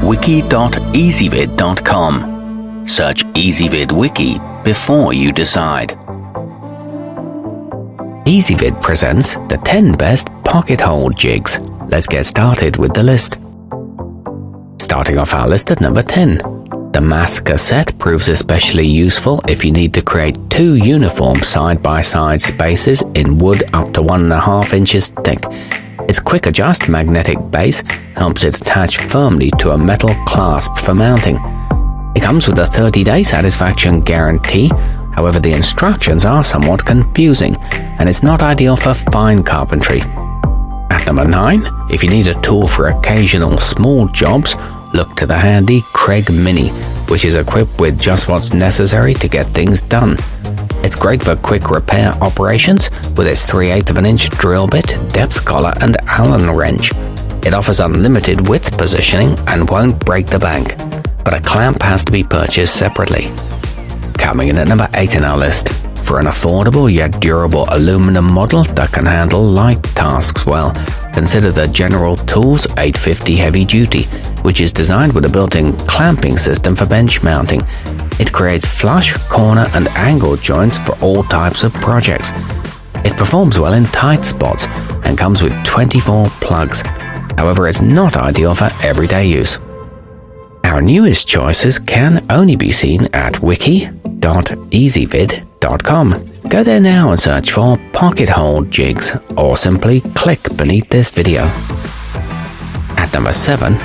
wiki.ezvid.com. Search Ezvid Wiki before you decide. Ezvid presents the 10 best pocket hole jigs. Let's get started with the list. Starting off our list at number 10. The massca set proves especially useful if you need to create 2 uniform side-by-side spaces in wood up to 1.5 inches thick. Its quick adjust magnetic base helps it attach firmly to a metal clasp for mounting. It comes with a 30-day satisfaction guarantee. However, the instructions are somewhat confusing, and it's not ideal for fine carpentry. At number 9, if you need a tool for occasional small jobs, look to the handy Kreg Mini, which is equipped with just what's necessary to get things done. It's great for quick repair operations with its 3/8 of an inch drill bit, depth collar and Allen wrench. It offers unlimited width positioning and won't break the bank, but a clamp has to be purchased separately. Coming in at number 8 in our list. For an affordable yet durable aluminum model that can handle light tasks well, consider the General Tools 850 Heavy Duty, which is designed with a built-in clamping system for bench mounting. It creates flush, corner and angle joints for all types of projects. It performs well in tight spots and comes with 24 plugs. However, it's not ideal for everyday use. Our newest choices can only be seen at wiki.ezvid.com. Go there now and search for pocket hole jigs, or simply click beneath this video. At number 7,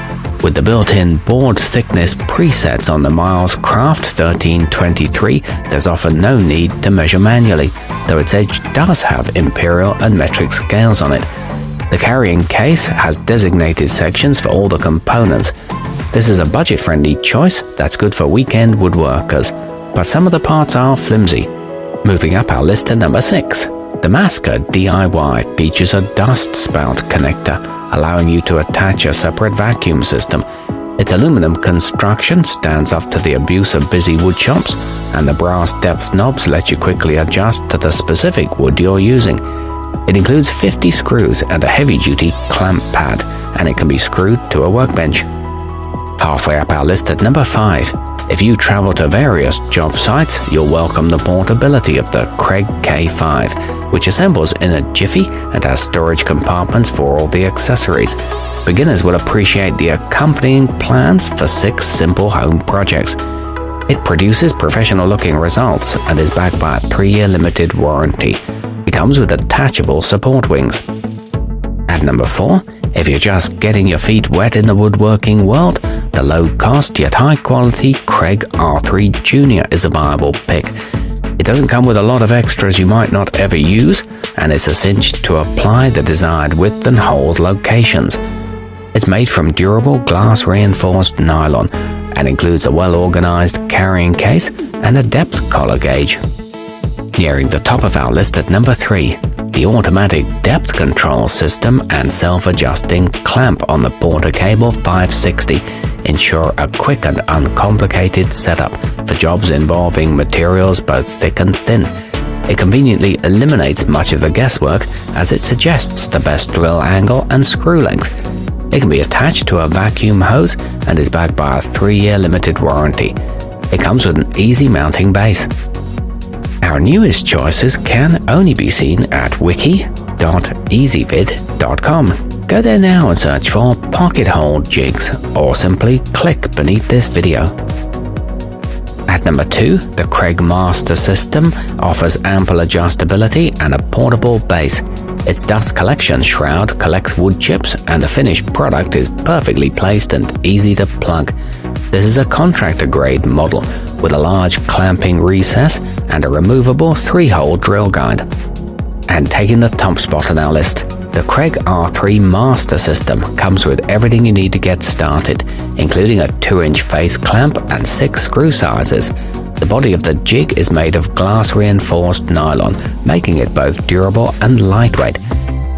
with the built-in board thickness presets on the milescraft 1323, there's often no need to measure manually, though its edge does have imperial and metric scales on it. The carrying case has designated sections for all the components. This is a budget-friendly choice that's good for weekend woodworkers, but some of the parts are flimsy. Moving up our list to number 6. The massca DIY features a dust spout connector, allowing you to attach a separate vacuum system. Its aluminum construction stands up to the abuse of busy wood shops, and the brass depth knobs let you quickly adjust to the specific wood you're using. It includes 50 screws and a heavy-duty clamp pad, and it can be screwed to a workbench. Halfway up our list at number 5. If you travel to various job sites, you'll welcome the portability of the Kreg K5, which assembles in a jiffy and has storage compartments for all the accessories. Beginners will appreciate the accompanying plans for 6 simple home projects. It produces professional-looking results and is backed by a 3-year limited warranty. It comes with detachable support wings. At number 4, if you're just getting your feet wet in the woodworking world, the low-cost yet high-quality Kreg R3 Junior is a viable pick. It doesn't come with a lot of extras you might not ever use, and it's a cinch to apply the desired width and hold locations. It's made from durable glass-reinforced nylon and includes a well-organized carrying case and a depth collar gauge. Nearing the top of our list at number 3. The automatic depth control system and self-adjusting clamp on the Porter Cable 560 ensure a quick and uncomplicated setup for jobs involving materials both thick and thin. It conveniently eliminates much of the guesswork as it suggests the best drill angle and screw length. It can be attached to a vacuum hose and is backed by a 3-year limited warranty. It comes with an easy mounting base. Our newest choices can only be seen at wiki.ezvid.com. Go there now and search for pocket hole jigs, or simply click beneath this video. At number 2, the Kreg Master System offers ample adjustability and a portable base. Its dust collection shroud collects wood chips, and the finished product is perfectly placed and easy to plug. This is a contractor-grade model with a large clamping recess and a removable 3-hole drill guide. And taking the top spot on our list, the Kreg R3 Master System comes with everything you need to get started, including a 2-inch face clamp and 6 screw sizes. The body of the jig is made of glass-reinforced nylon, making it both durable and lightweight.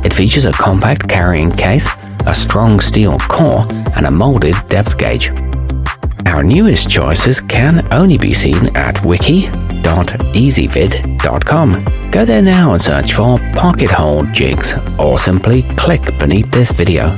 It features a compact carrying case, a strong steel core, and a molded depth gauge. Our newest choices can only be seen at wiki.ezvid.com. Go there now and search for pocket hole jigs, or simply click beneath this video.